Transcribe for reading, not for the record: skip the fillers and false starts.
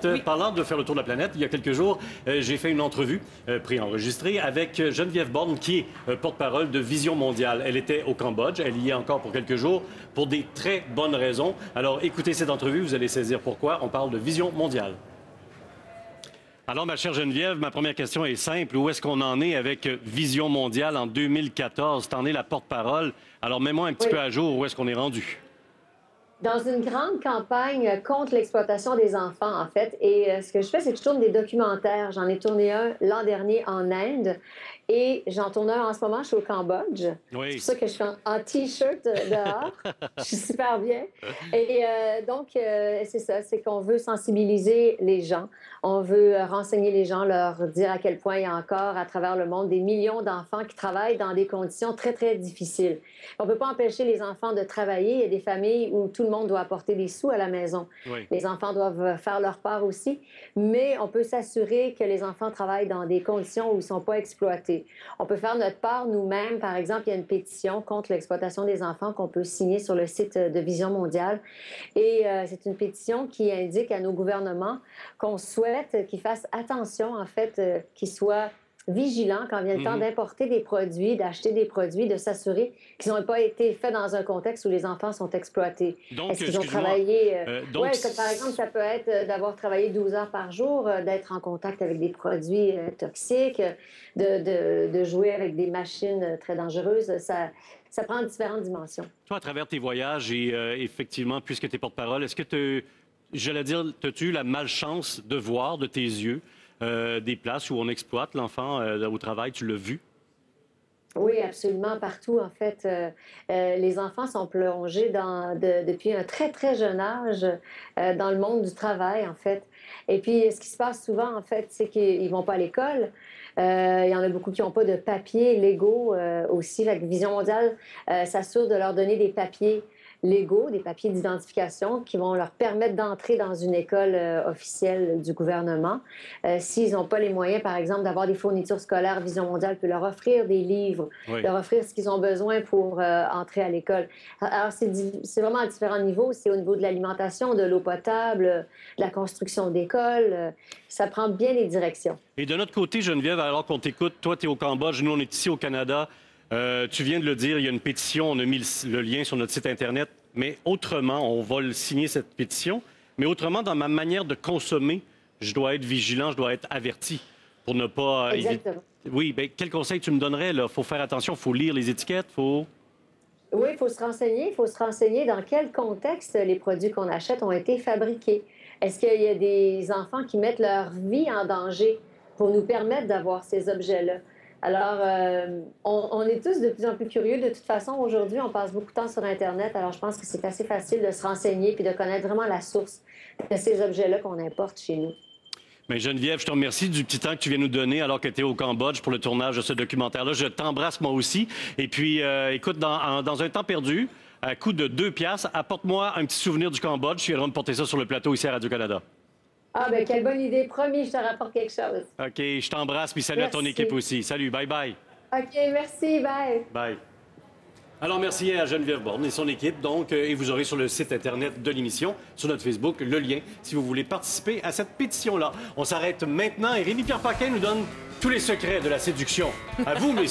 Oui. Parlant de faire le tour de la planète, il y a quelques jours, j'ai fait une entrevue préenregistrée avec Geneviève Borne, qui est porte-parole de Vision Mondiale. Elle était au Cambodge, elle y est encore pour quelques jours, pour des très bonnes raisons. Alors, écoutez cette entrevue, vous allez saisir pourquoi. On parle de Vision Mondiale. Alors, ma chère Geneviève, ma première question est simple. Où est-ce qu'on en est avec Vision Mondiale en 2014? T'en es la porte-parole. Alors, mets-moi un petit peu à jour. Où est-ce qu'on est rendu? Dans une grande campagne contre l'exploitation des enfants, en fait. Et ce que je fais, c'est que je tourne des documentaires. J'en ai tourné un l'an dernier en Inde et j'en tourne un en ce moment, je suis au Cambodge. Oui. C'est pour ça que je suis en T-shirt dehors. Je suis super bien. Et donc, c'est ça, c'est qu'on veut sensibiliser les gens. On veut renseigner les gens, leur dire à quel point il y a encore à travers le monde des millions d'enfants qui travaillent dans des conditions très, très difficiles. On ne peut pas empêcher les enfants de travailler. Il y a des familles où tout le monde doit apporter des sous à la maison. Oui. Les enfants doivent faire leur part aussi, mais on peut s'assurer que les enfants travaillent dans des conditions où ils ne sont pas exploités. On peut faire notre part nous-mêmes. Par exemple, il y a une pétition contre l'exploitation des enfants qu'on peut signer sur le site de Vision Mondiale. Et c'est une pétition qui indique à nos gouvernements qu'on souhaite qu'ils fassent attention, en fait, qu'ils soient vigilants quand vient le temps d'importer des produits, d'acheter des produits, de s'assurer qu'ils n'ont pas été faits dans un contexte où les enfants sont exploités. Donc, est-ce qu'ils ont travaillé... donc... Oui, comme par exemple, ça peut être d'avoir travaillé 12 heures par jour, d'être en contact avec des produits toxiques, de jouer avec des machines très dangereuses. Ça prend différentes dimensions. Toi, à travers tes voyages et effectivement, puisque tu es porte-parole, est-ce que j'allais dire, as-tu eu la malchance de voir de tes yeux des places où on exploite l'enfant au travail? Tu l'as vu? Oui, absolument, partout. En fait, les enfants sont plongés depuis un très, très jeune âge dans le monde du travail, en fait. Et puis, ce qui se passe souvent, en fait, c'est qu'ils ne vont pas à l'école. Il y en a beaucoup qui n'ont pas de papiers légaux aussi. La Vision mondiale s'assure de leur donner des papiers légaux, des papiers d'identification qui vont leur permettre d'entrer dans une école officielle du gouvernement. S'ils n'ont pas les moyens, par exemple, d'avoir des fournitures scolaires, Vision mondiale peut leur offrir des livres, Oui. leur offrir ce qu'ils ont besoin pour entrer à l'école. Alors, c'est vraiment à différents niveaux. C'est au niveau de l'alimentation, de l'eau potable, de la construction d'écoles. Ça prend bien les directions. Et de notre côté, Geneviève, alors qu'on t'écoute, toi, tu es au Cambodge, nous, on est ici au Canada. Tu viens de le dire, il y a une pétition, on a mis le lien sur notre site Internet, mais autrement, on va le signer, cette pétition, mais autrement, dans ma manière de consommer, je dois être vigilant, je dois être averti pour ne pas... Exactement. Oui, bien, quel conseil tu me donnerais, là? Il faut faire attention, il faut lire les étiquettes, il faut... Oui, il faut se renseigner. Il faut se renseigner dans quel contexte les produits qu'on achète ont été fabriqués. Est-ce qu'il y a des enfants qui mettent leur vie en danger pour nous permettre d'avoir ces objets-là? Alors, on est tous de plus en plus curieux. De toute façon, aujourd'hui, on passe beaucoup de temps sur Internet. Alors, je pense que c'est assez facile de se renseigner puis de connaître vraiment la source de ces objets-là qu'on importe chez nous. Bien, Geneviève, je te remercie du petit temps que tu viens nous donner alors que tu es au Cambodge pour le tournage de ce documentaire-là. Je t'embrasse moi aussi. Et puis, écoute, dans un temps perdu, à coût de 2 piastres, apporte-moi un petit souvenir du Cambodge. Tu viendras me porter ça sur le plateau ici à Radio-Canada. Ah, bien, quelle bonne idée. Promis, je te rapporte quelque chose. OK, je t'embrasse, puis salut à ton équipe aussi. Salut, bye-bye. OK, merci, bye. Bye. Alors, merci à Geneviève Borne et son équipe. Donc, et vous aurez sur le site Internet de l'émission, sur notre Facebook, le lien si vous voulez participer à cette pétition-là. On s'arrête maintenant et Rémi-Pierre Paquin nous donne tous les secrets de la séduction. À vous, messieurs.